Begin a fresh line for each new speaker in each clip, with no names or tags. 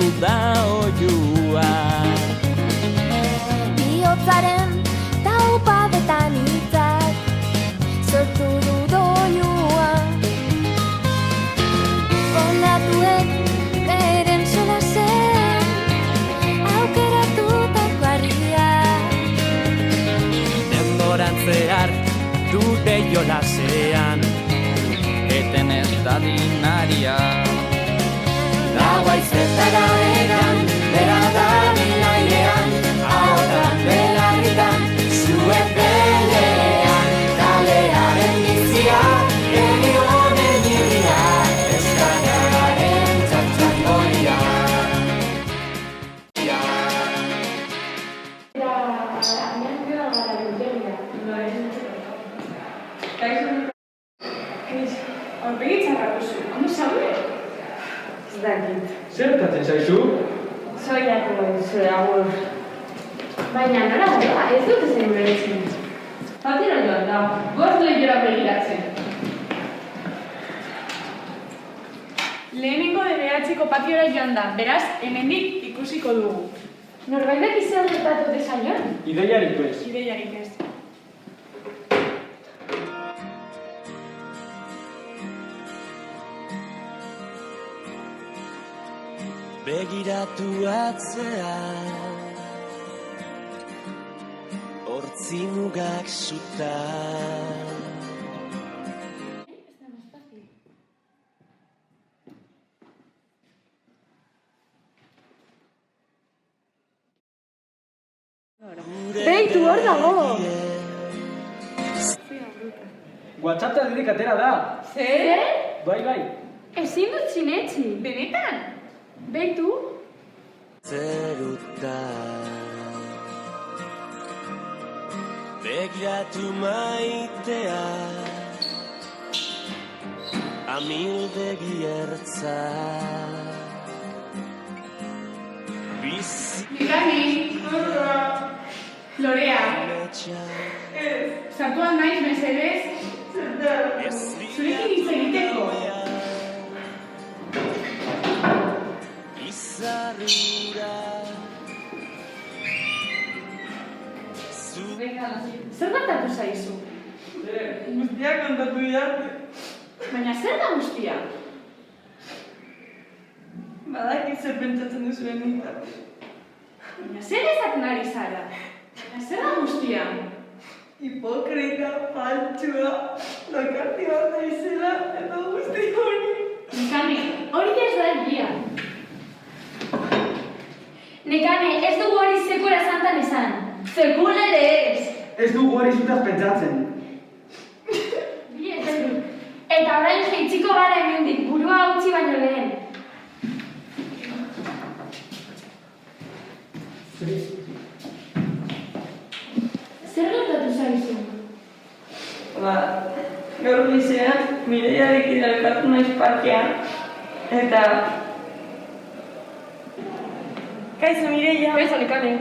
sortu da oiua.
Biotzaren taupadetan hitzak sortu du doilua. Ondatuek beren solasen aukeratutako harria.
Denboran zehar dute jolasean, eten ez da dinaria. Gaua izetara egan, bera da bilailean, ahotan belarritan, zuek belean, kalearen bizia, egi honen irria, eskanaren txantxangoia.
Zertatzen zaizu?
Zoiako zure agur.
Baina nola da, ez dut ezen beretzen.
Patira joan da, goaz lehiora begiratzen. Lehenengo DBH-ko patiora joan da, beraz, hemendik ikusiko dugu.
Norbaitek izan gertatu desaion?
Ideiarik ez.
Ideiarik ez.
Begiratu atzean, hortzi mugak zutan.
Beitu hor dago!
WhatsApp direk atera da.
Zer?
Bai.
Ezin dut sinetxi.
Benetan?
Beitu?
Zerutan begiratu maitea, amildegi ertza.
Nekane! Lorea! Sartuan naiz, mesedez? Zurekin hitz egiteko. Zer gertatu zaizu?
Guztiak kontatu didate.
Baina zer da guztia?
Badakit zer pentsatzen duzuen nintzen.
Baina zer ezaten ari zara? Baina zer da guztia?
Hipokrita, faltsua, lokarti bat naizela, eta guzti hori.
Nekane, hori ez da egia.
Nekane, ez dugu hori sekula santan esan. Sekula ere ez.
Ez dugu hori zutaz pentsatzen.
Eta orain jeitziko gara hemendik, burua utzi baino lehen. Zer gertatu zaizu?
Gaur bizean, Mireiarekin elkartu naiz parkean, eta... Kaixo, Mireia!
Kaixo, Nekane.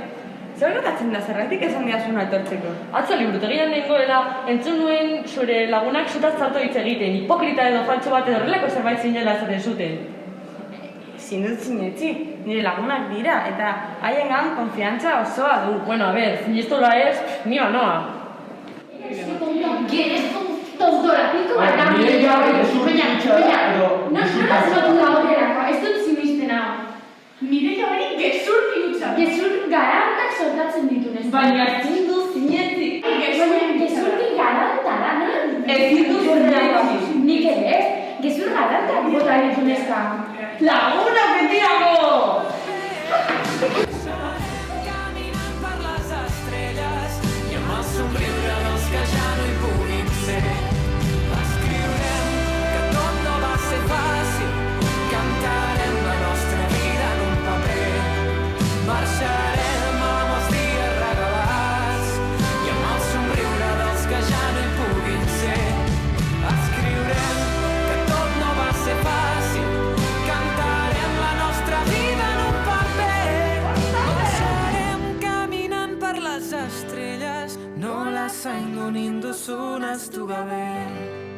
Zer gertatzen da, zergatik esan didazun etortzeko?
Atzo liburutegian nengoela, entzun nuen zure lagunak zutaz zarto hitz egiten, hipokrita edo faltso bat edo horrelako zerbait zinela esaten zuten.
Ezin dut sinetxi, nire lagunak dira, eta haiengan konfiantza osoa du.
Bueno, a ver, sinestola ez, ni banoa.
Gerez tozdora, piko bat da.
Mireia hori gezurrik itxara, edo...
Nola zebatu da horrelako, ez dut sinisten hau.
Mireia hori gezur bihutza.
Gezur garantak sortatzen ditunez.
Baina ezin du sinetzi.
Gezurtik garanta da, nola ditu?
Ezin du sinetzi.
Nik ere ez, gezur garantak bota ditunezka.
Laguna betiago!
Caminant per les estrelles i amb el somriure dels que ja no hi puguin ser. Escriurem que tot no va ser fàcil, cantarem la nostra vida en un paper. Marxarem amb els dies regalats i amb el somriure dels que ja no hi puguin ser. Escriurem que tot no va ser fàcil, cantarem la nostra vida en un paper. Marxarem caminant per les estrelles, nola zaindu ninduzun ahaztu gabe.